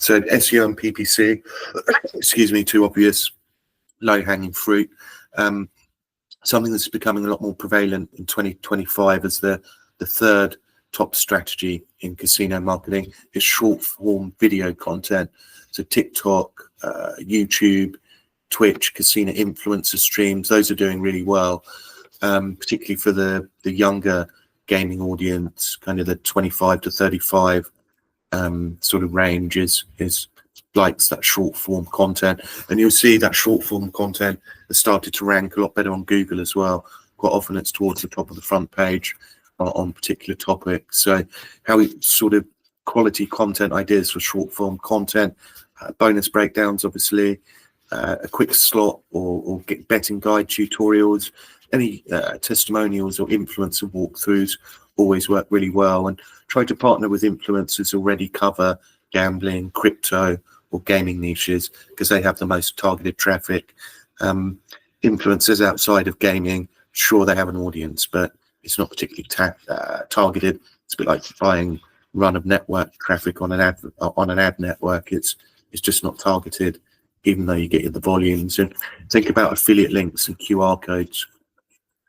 So SEO and PPC, excuse me, two obvious low-hanging fruit. Something that's becoming a lot more prevalent in 2025 as the third top strategy in casino marketing is short-form video content. So TikTok, YouTube, Twitch, casino influencer streams, those are doing really well, particularly for the younger gaming audience, kind of the 25 to 35 sort of range is likes that short form content. And you'll see that short form content has started to rank a lot better on Google as well. Quite often it's towards the top of the front page on particular topics. So how we sort of quality content ideas for short form content, bonus breakdowns, obviously, a quick slot or get betting guide tutorials, any testimonials or influencer walkthroughs always work really well. And try to partner with influencers who already cover gambling, crypto or gaming niches because they have the most targeted traffic. Influencers outside of gaming, sure, they have an audience, but it's not particularly targeted. It's a bit like buying run of network traffic on an ad network. It's just not targeted, even though you get the volumes. And think about affiliate links and QR codes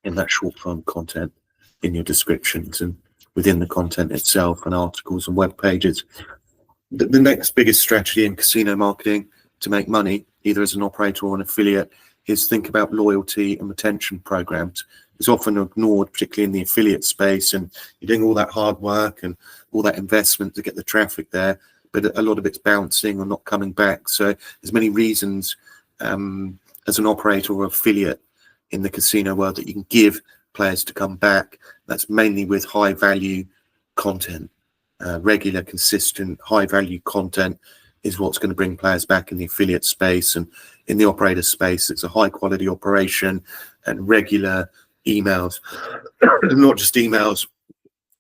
in that short form content in your descriptions and within the content itself and articles and web pages. The next biggest strategy in casino marketing to make money, either as an operator or an affiliate, is think about loyalty and retention programs. It's often ignored, particularly in the affiliate space, and you're doing all that hard work and all that investment to get the traffic there, but a lot of it's bouncing or not coming back. So there's many reasons as an operator or affiliate in the casino world that you can give players to come back. That's mainly with high value content. Regular, consistent, high value content is what's going to bring players back in the affiliate space. And in the operator space, it's a high quality operation and regular emails, not just emails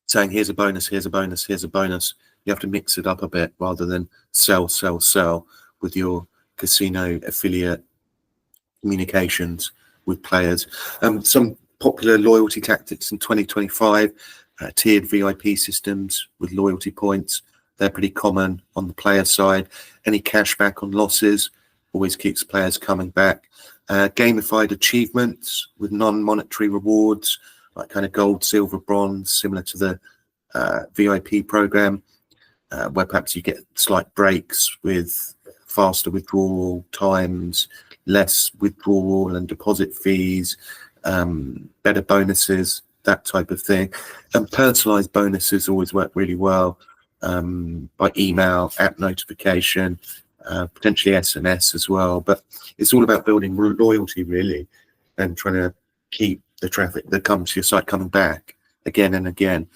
saying here's a bonus, here's a bonus, here's a bonus. You have to mix it up a bit rather than sell with your casino affiliate communications with players. Some popular loyalty tactics in 2025, tiered VIP systems with loyalty points. They're pretty common on the player side. Any cashback on losses always keeps players coming back. Gamified achievements with non-monetary rewards, like kind of gold, silver, bronze, similar to the VIP program, where perhaps you get slight breaks with faster withdrawal times, less withdrawal and deposit fees, better bonuses, that type of thing. And personalized bonuses always work really well by email, app notification, potentially SMS as well. But it's all about building loyalty, really, and trying to keep the traffic that comes to your site coming back again and again.